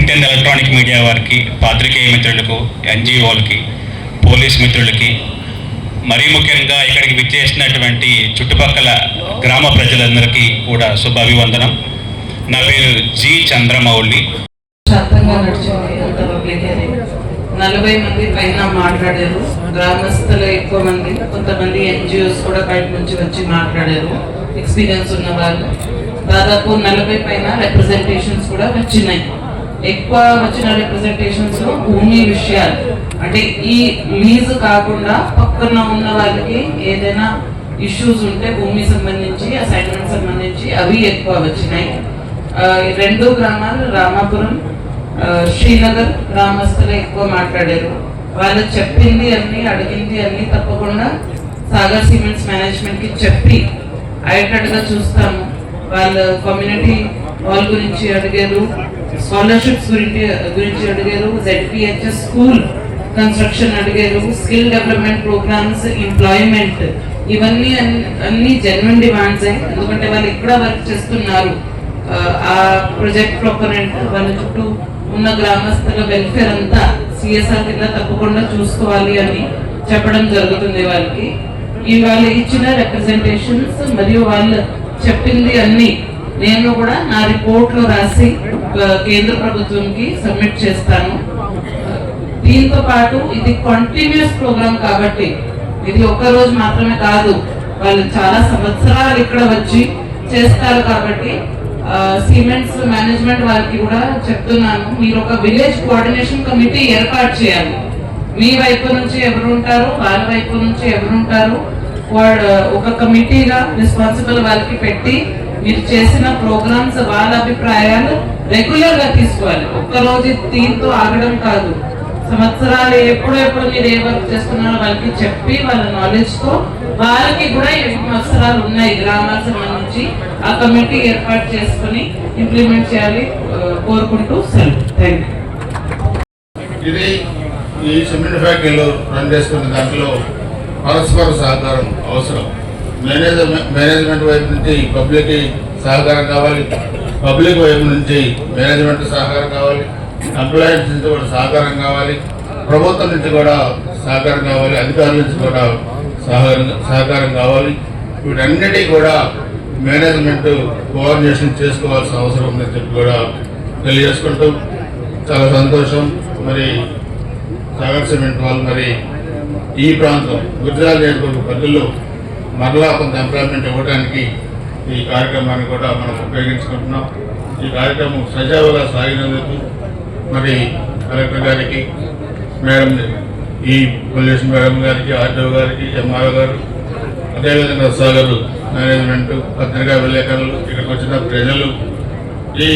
Print and electronic media వారికి, పాత్రికేయ మిత్రులకు, ఎన్జిఓలకి, పోలీస్ మిత్రులకి, మరీ ముఖ్యంగా ఇక్కడికి విచ్చేసినటువంటి చుట్టుపక్కల గ్రామ ప్రజలందరికీ కూడా శుభాభివందనం. నా పేరు జి చంద్రమౌళి. శాంతంగా నడిచింది. అంత పబ్లిక్ 40 మంది పైన మాట్లాడారు. గ్రామస్తులు ఎక్కువ మంది, కొంతమంది ఎన్జిఓస్ కూడా బయట నుంచి వచ్చి మాట్లాడారు. ఎక్స్పీరియన్స్ ఉన్న వాళ్ళు దాదాపు 40 పైన రిప్రజెంటేషన్స్ కూడా వచ్చినాయి. ఎక్కువ వచ్చిన రిప్రజెంటేషన్స్ భూమి విషయాలు, అంటే ఈ లీజు కాకుండా పక్కన ఉన్న వాళ్ళకి ఏదైనా ఇష్యూస్ ఉంటే భూమి సంబంధించి, అసైన్మెంట్ సంబంధించి అవి ఎక్కువ వచ్చినాయి. 2 గ్రామాలు రామాపురం, శ్రీనగర్ గ్రామస్తులు ఎక్కువ మాట్లాడారు. వాళ్ళు చెప్పింది అన్ని, అడిగింది అన్ని తప్పకుండా సాగర్ సిమెంట్స్ మేనేజ్మెంట్కి చెప్పి అయ్యేటట్టుగా చూస్తాము. వాళ్ళ కమ్యూనిటీ వాళ్ళ గురించి అడిగారు, స్కాలర్షిప్స్ గురించి అడిగారు, ZPHS స్కూల్ కన్స్ట్రక్షన్ అడిగారు, స్కిల్ డెవలప్మెంట్ ప్రోగ్రామ్స్, ఎంప్లాయ్మెంట్, ఇవన్నీ అన్ని జెన్యున్ డిమాండ్స్. ఎందుకంటే వాళ్ళు ఇక్కడ వర్క్ చేస్తున్నారు. ఆ ప్రాజెక్ట్ ప్రొపరెంట్ వాళ్ళ చుట్టూ ఉన్న గ్రామస్తుల వెల్ఫేర్ అంతా CSR కింద తప్పకుండా చూసుకోవాలి అని చెప్పడం జరుగుతుంది వాళ్ళకి. వాళ్ళు ఇచ్చిన రిప్రజెంటేషన్స్ మరియు వాళ్ళు చెప్పింది అన్ని నేను కూడా నా రిపోర్ట్లో రాసి కేంద్ర ప్రభుత్వంకి సబ్మిట్ చేస్తాను. దీంతో పాటు ఇది కంటిన్యూస్ ప్రోగ్రామ్ కాబట్టి ఇది ఒక్క రోజు మాత్రమే కాదు, వాళ్ళు చాలా సంవత్సరాలు ఇక్కడ వచ్చి చేస్తారు. కాబట్టి సిమెంట్స్ మేనేజ్మెంట్ వాళ్ళకి కూడా చెప్తున్నాను, మీరు ఒక విలేజ్ కోఆర్డినేషన్ కమిటీ ఏర్పాటు చేయాలి. మీ వైపు నుంచి ఎవరు ఉంటారు, వాళ్ళ వైపు నుంచి ఎవరు ఉంటారు, ఒక కమిటీగా రెస్పాన్సిబుల్ వాళ్ళకి పెట్టి మీరు చేసిన ప్రోగ్రామ్స్ వాళ్ళ అభిప్రాయాలు రెగ్యులర్ గా తీసుకోవాలి. ఒక్కరోజు దీంతో ఆగడం కాదు, సంవత్సరాలు ఎప్పుడు మీరు ఏ వర్క్ చేస్తున్నారో వాళ్ళకి చెప్పి వాళ్ళ నాలెడ్జ్ తో వాళ్ళకి కూడా ఏం అవసరాలు ఉన్నాయి గ్రామాలకు సంబంధించి ఆ కమిటీ ఏర్పాటు చేసుకుని ఇంప్లిమెంట్ చేయాలి కోరుకుంటూ సెలవు. Thank you. ఇది ఈ సిమెంట్ ఫ్యాక్టరీలో రన్ చేసుకున్న దాంట్లో పరస్పర సహకారం అవసరం. మేనేజ్మెంట్ వైపు నుంచి పబ్లిక్ సహకారం కావాలి, పబ్లిక్ వైపు నుంచి మేనేజ్మెంట్ సహకారం కావాలి, ఎంప్లాయీస్ నుంచి కూడా సహకారం కావాలి, ప్రభుత్వం నుంచి కూడా సహకారం కావాలి, అధికారుల నుంచి కూడా సహకారం కావాలి. వీటన్నిటి కూడా మేనేజ్మెంట్ కోఆర్డినేషన్ చేసుకోవాల్సిన అవసరం ఉందని చెప్పి కూడా తెలియజేసుకుంటూ చాలా సంతోషం. మరి సాగర్ సిమెంట్ వాళ్ళు మరి ఈ ప్రాంతం గుజరాత్ నియోజకవర్గ ప్రజల్లో మరలా కొంత ఎంప్లాయ్మెంట్ ఇవ్వడానికి ఈ కార్యక్రమాన్ని కూడా మనం ఉపయోగించుకుంటున్నాం. ఈ కార్యక్రమం సజావుగా సాగినందుకు మరి కలెక్టర్ గారికి, మేడం, ఈ పొల్యూషన్ మేడం గారికి, ఆర్డీఓ గారికి, ఎంఆర్ఓ గారు, అదేవిధంగా సాగర్ మేనేజ్మెంట్, పత్రికా విలేకరులు, ఇక్కడికి వచ్చిన ప్రజలు, ఈ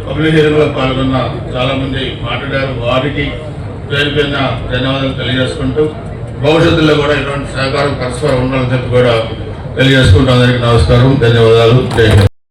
పబ్లిక్ హీరింగ్లో పాల్గొన్న చాలామంది మాట్లాడారు. వారికి పేరు పైన ధన్యవాదాలు తెలియజేసుకుంటూ భవిష్యత్తులో కూడా ఇటువంటి సహకారం పరస్పరం ఉండాలని చెప్పి కూడా తెలియజేసుకుంటూ అందరికీ నమస్కారం, ధన్యవాదాలు. జై హింద్.